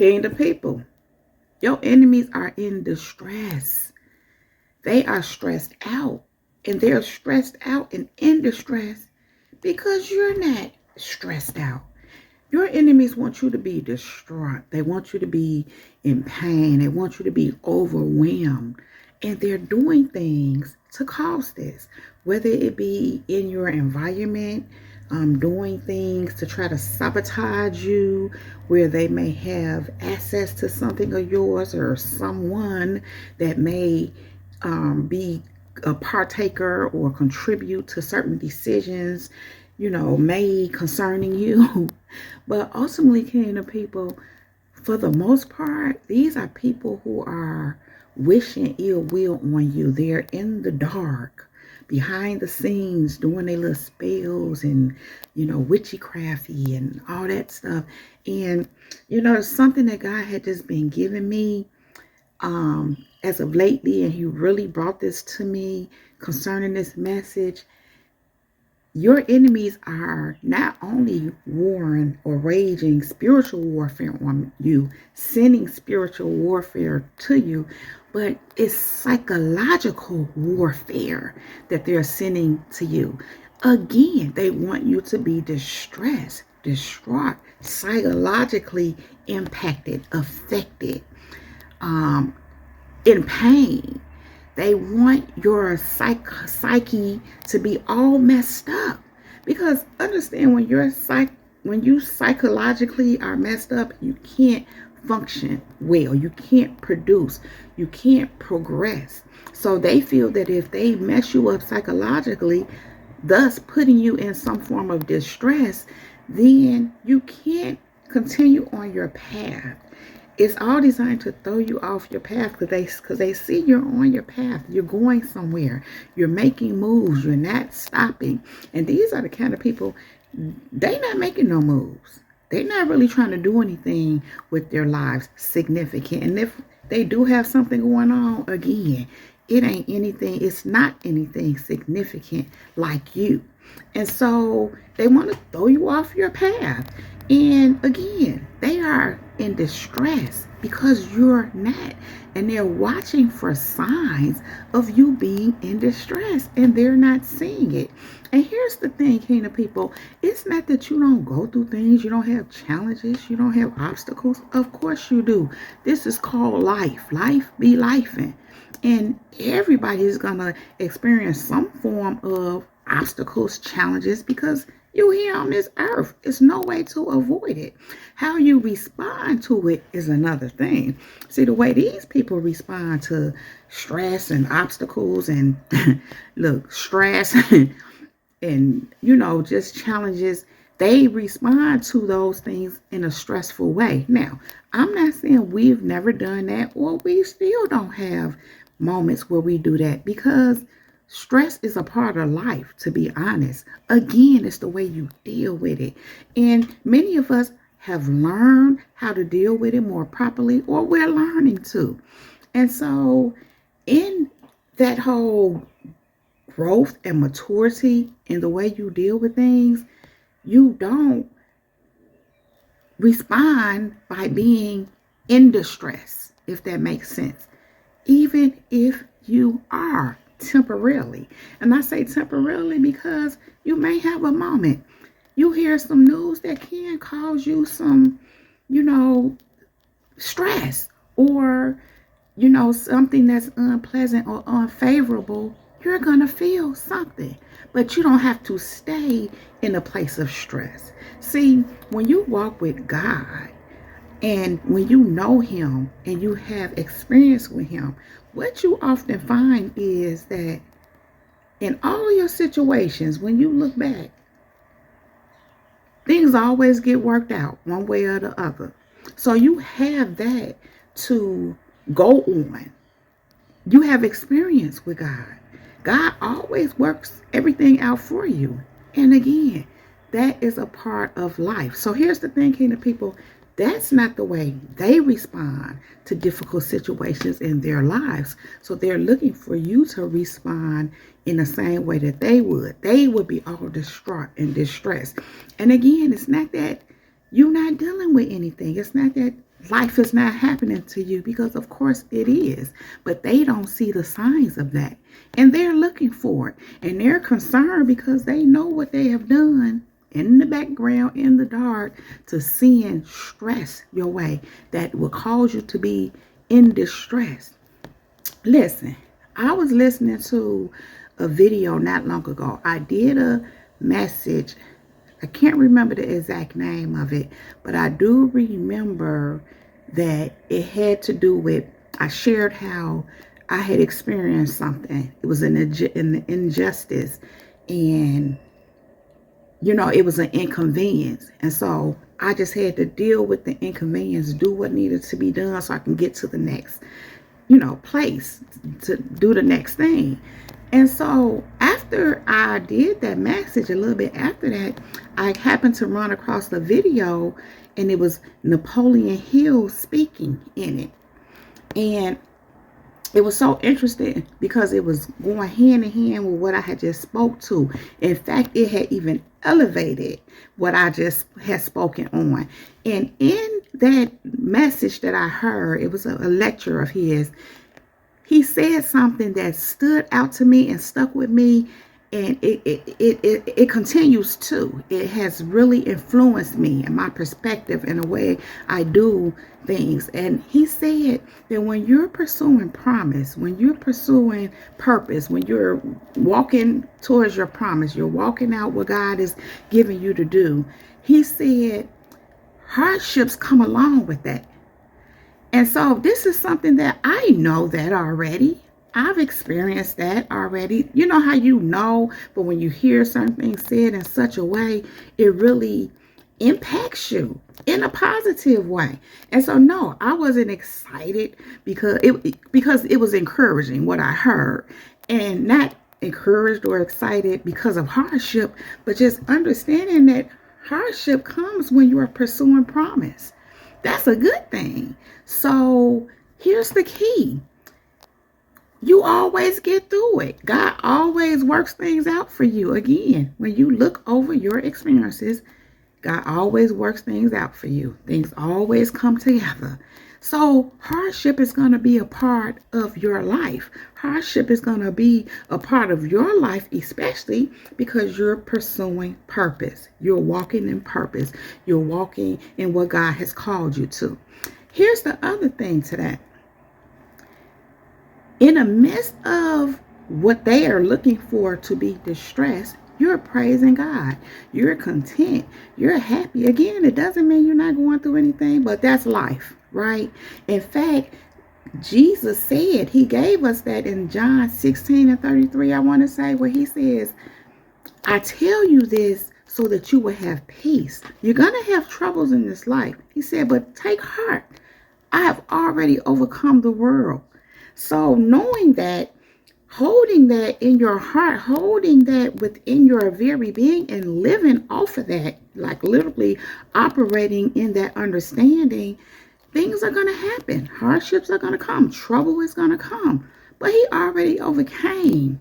Kingdom people, your enemies are in distress. They are stressed out. And they're stressed out and in distress because you're not stressed out. Your enemies want you to be distraught. They want you to be in pain. They want you to be overwhelmed. And they're doing things to cause this, whether it be in your environment, doing things to try to sabotage you, where they may have access to something of yours or someone that may be a partaker or contribute to certain decisions, made concerning you. But ultimately, kingdom people, for the most part, these are people who are wishing ill will on you. They're in the dark, behind the scenes, doing their little spells and, witchcrafty and all that stuff. And, it's something that God had just been giving me as of lately, and he really brought this to me concerning this message. Your enemies are not only warring or raging spiritual warfare on you, sending spiritual warfare to you, but it's psychological warfare that they're sending to you. Again, they want you to be distressed, distraught, psychologically impacted, affected, in pain. They want your psyche to be all messed up. Because understand, when you psychologically are messed up, you can't function well. You can't produce. You can't progress. So they feel that if they mess you up psychologically, thus putting you in some form of distress, then you can't continue on your path. It's all designed to throw you off your path because they see you're on your path. You're going somewhere. You're making moves. You're not stopping. And these are the kind of people, they're not making no moves. They're not really trying to do anything with their lives significant. And if they do have something going on, again, it ain't anything. It's not anything significant like you. And so they want to throw you off your path. And again, they are in distress because you're not. And they're watching for signs of you being in distress, and they're not seeing it. And here's the thing, kingdom people, it's not that you don't go through things, you don't have challenges, you don't have obstacles. Of course you do. This is called life. Life be lifing. And everybody is going to experience some form of obstacles, challenges, because you're here on this earth. It's no way to avoid it. How you respond to it is another thing. See, the way these people respond to stress and obstacles and stress and, just challenges, they respond to those things in a stressful way. Now, I'm not saying we've never done that or we still don't have moments where we do that, because stress is a part of life, to be honest. Again, it's the way you deal with it. And many of us have learned how to deal with it more properly, or we're learning to. And so in that whole growth and maturity in the way you deal with things, you don't respond by being in distress, if that makes sense. Even if you are temporarily. And I say temporarily because you may have a moment. You hear some news that can cause you some, stress, or, something that's unpleasant or unfavorable. You're going to feel something, but you don't have to stay in a place of stress. See, when you walk with God, and when you know him and you have experience with him, what you often find is that in all of your situations, when you look back, things always get worked out one way or the other. So you have that to go on. You have experience with God. God always works everything out for you. And again, that is a part of life. So here's the thing, kingdom people. That's not the way they respond to difficult situations in their lives. So they're looking for you to respond in the same way that they would. They would be all distraught and distressed. And again, it's not that you're not dealing with anything. It's not that life is not happening to you, because of course it is, but they don't see the signs of that, and they're looking for it, and they're concerned because they know what they have done in the background, in the dark, to send stress your way that will cause you to be in distress. Listen, I was listening to a video not long ago. I did a message. I can't remember the exact name of it, but I do remember that it had to do with, I shared how I had experienced something. It was an injustice, and it was an inconvenience. And so I just had to deal with the inconvenience, do what needed to be done so I can get to the next, place to do the next thing. And so after I did that message, a little bit after that, I happened to run across the video, and it was Napoleon Hill speaking in it. And it was so interesting because it was going hand in hand with what I had just spoke to. In fact, it had even elevated what I just had spoken on. And in that message that I heard, it was a lecture of his. He said something that stood out to me and stuck with me, and it continues to. It has really influenced me and my perspective in the way I do things. And he said that when you're pursuing promise, when you're pursuing purpose, when you're walking towards your promise, you're walking out what God is giving you to do, he said hardships come along with that. And so this is something that I know that already. I've experienced that already. You know how but when you hear something said in such a way, it really impacts you in a positive way. And so, no, I wasn't excited because it was encouraging what I heard, and not encouraged or excited because of hardship, but just understanding that hardship comes when you are pursuing promise. That's a good thing. So here's the key. You always get through it. God always works things out for you. Again, when you look over your experiences, God always works things out for you. Things always come together. So hardship is going to be a part of your life. Hardship is going to be a part of your life, especially because you're pursuing purpose. You're walking in purpose. You're walking in what God has called you to. Here's the other thing to that. In the midst of what they are looking for to be distressed, you're praising God. You're content. You're happy. Again, it doesn't mean you're not going through anything, but that's life, right? In fact, Jesus said, he gave us that in John 16:33, I want to say, where he says, I tell you this so that you will have peace. You're going to have troubles in this life. He said, but take heart. I have already overcome the world. So knowing that, holding that in your heart, holding that within your very being, and living off of that, like literally operating in that understanding, things are going to happen. Hardships are going to come. Trouble is going to come. But he already overcame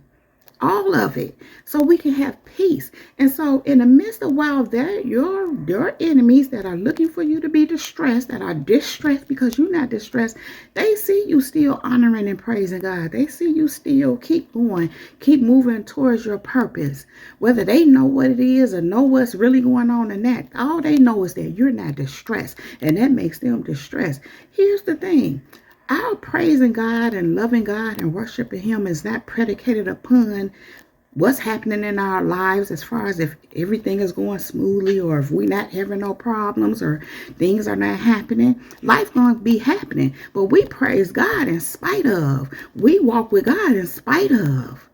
all of it, so we can have peace. And so in the midst of while there, your enemies that are looking for you to be distressed, that are distressed because you're not distressed, they see you still honoring and praising God. They see you still keep going, keep moving towards your purpose. Whether they know what it is or know what's really going on in that, all they know is that you're not distressed, and that makes them distressed. Here's the thing. Our praising God and loving God and worshiping him is not predicated upon what's happening in our lives, as far as if everything is going smoothly or if we're not having no problems or things are not happening. Life's going to be happening, but we praise God in spite of. We walk with God in spite of.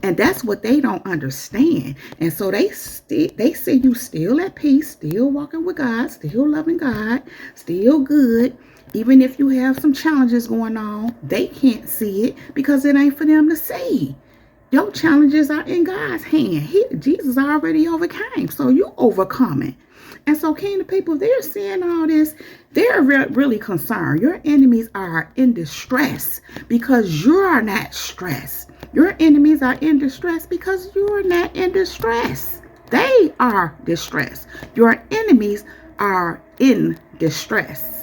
And that's what they don't understand. And so they see you still at peace, still walking with God, still loving God, still good. Even if you have some challenges going on, they can't see it because it ain't for them to see. Your challenges are in God's hand. Jesus already overcame, so you overcoming. And so, Kingdom people, they're seeing all this. They're really concerned. Your enemies are in distress because you're not stressed. Your enemies are in distress because you're not in distress. They are distressed. Your enemies are in distress.